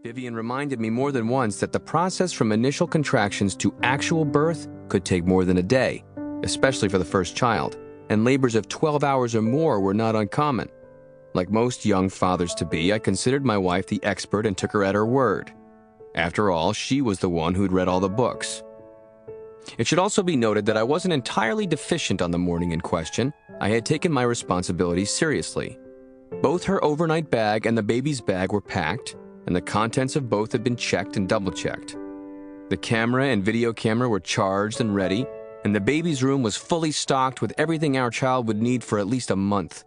Vivian reminded me more than once that the process from initial contractions to actual birth could take more than a day, especially for the first child, and labors of 12 hours or more were not uncommon. Like most young fathers-to-be, I considered my wife the expert and took her at her word. After all, she was the one who'd read all the books. It should also be noted that I wasn't entirely deficient on the morning in question. I had taken my responsibilities seriously. Both her overnight bag and the baby's bag were packed, and the contents of both had been checked and double-checked. The camera and video camera were charged and ready, and the baby's room was fully stocked with everything our child would need for at least a month.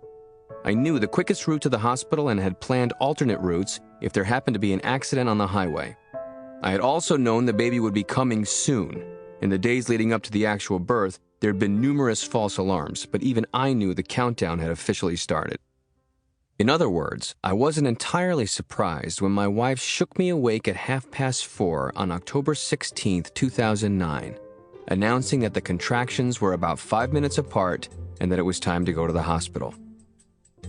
I knew the quickest route to the hospital and had planned alternate routes if there happened to be an accident on the highway. I had also known the baby would be coming soon. In the days leading up to the actual birth, there had been numerous false alarms, but even I knew the countdown had officially started. In other words, I wasn't entirely surprised when my wife shook me awake at 4:30 on October 16, 2009, announcing that the contractions were about 5 minutes apart and that it was time to go to the hospital.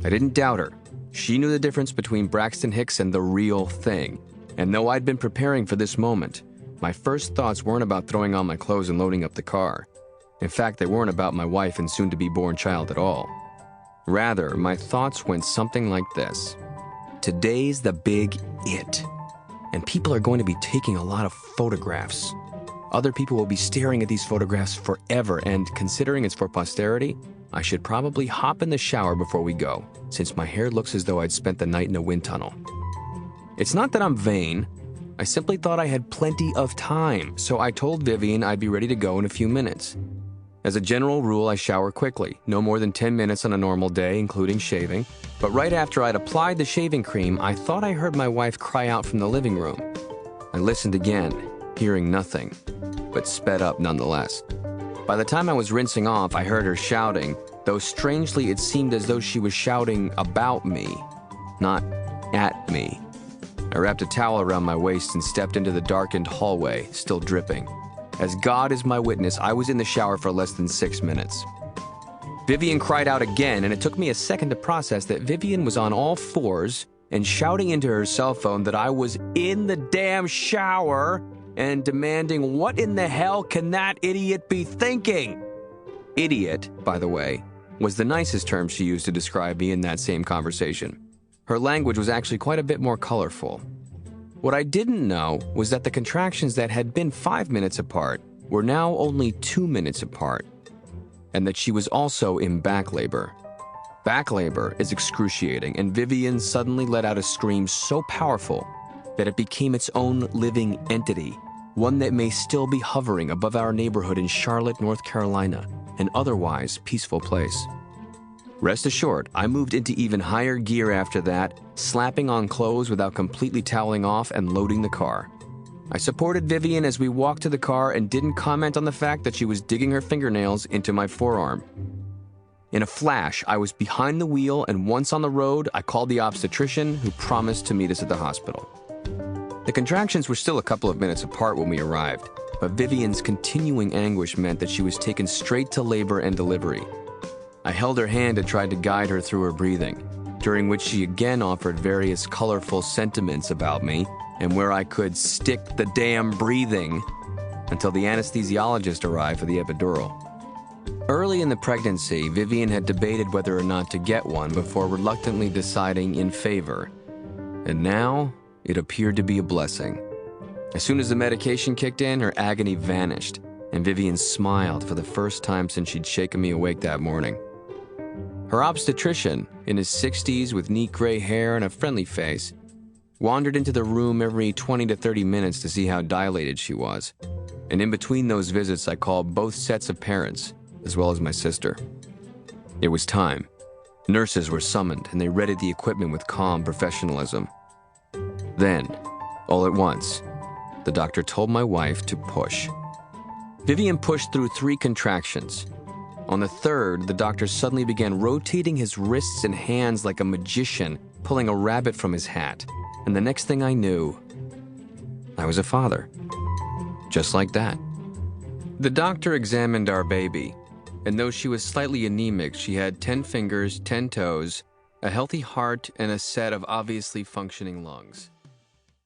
I didn't doubt her. She knew the difference between Braxton Hicks and the real thing, and though I'd been preparing for this moment, my first thoughts weren't about throwing on my clothes and loading up the car. In fact, they weren't about my wife and soon-to-be-born child at all. Rather, my thoughts went something like this. Today's the big it, and people are going to be taking a lot of photographs. Other people will be staring at these photographs forever, and considering it's for posterity, I should probably hop in the shower before we go, since my hair looks as though I'd spent the night in a wind tunnel. It's not that I'm vain. I simply thought I had plenty of time, so I told Vivian I'd be ready to go in a few minutes. As a general rule, I shower quickly, no more than 10 minutes on a normal day, including shaving. But right after I'd applied the shaving cream, I thought I heard my wife cry out from the living room. I listened again, hearing nothing, but sped up nonetheless. By the time I was rinsing off, I heard her shouting, though strangely it seemed as though she was shouting about me, not at me. I wrapped a towel around my waist and stepped into the darkened hallway, still dripping. As God is my witness, I was in the shower for less than 6 minutes. Vivian cried out again, and it took me a second to process that Vivian was on all fours and shouting into her cell phone that I was in the damn shower and demanding, "What in the hell can that idiot be thinking?" Idiot, by the way, was the nicest term she used to describe me in that same conversation. Her language was actually quite a bit more colorful. What I didn't know was that the contractions that had been 5 minutes apart were now only 2 minutes apart, and that she was also in back labor. Back labor is excruciating, and Vivian suddenly let out a scream so powerful that it became its own living entity, one that may still be hovering above our neighborhood in Charlotte, North Carolina, an otherwise peaceful place. Rest assured, I moved into even higher gear after that, slapping on clothes without completely toweling off and loading the car. I supported Vivian as we walked to the car and didn't comment on the fact that she was digging her fingernails into my forearm. In a flash, I was behind the wheel, and once on the road, I called the obstetrician, who promised to meet us at the hospital. The contractions were still a couple of minutes apart when we arrived, but Vivian's continuing anguish meant that she was taken straight to labor and delivery. I held her hand and tried to guide her through her breathing, during which she again offered various colorful sentiments about me and where I could stick the damn breathing until the anesthesiologist arrived for the epidural. Early in the pregnancy, Vivian had debated whether or not to get one before reluctantly deciding in favor. And now, it appeared to be a blessing. As soon as the medication kicked in, her agony vanished, and Vivian smiled for the first time since she'd shaken me awake that morning. Her obstetrician, in his 60s with neat gray hair and a friendly face, wandered into the room every 20 to 30 minutes to see how dilated she was. And in between those visits, I called both sets of parents, as well as my sister. It was time. Nurses were summoned, and they readied the equipment with calm professionalism. Then, all at once, the doctor told my wife to push. Vivian pushed through 3 contractions. On the third, the doctor suddenly began rotating his wrists and hands like a magician, pulling a rabbit from his hat. And the next thing I knew, I was a father. Just like that. The doctor examined our baby, and though she was slightly anemic, she had 10 fingers, 10 toes, a healthy heart, and a set of obviously functioning lungs.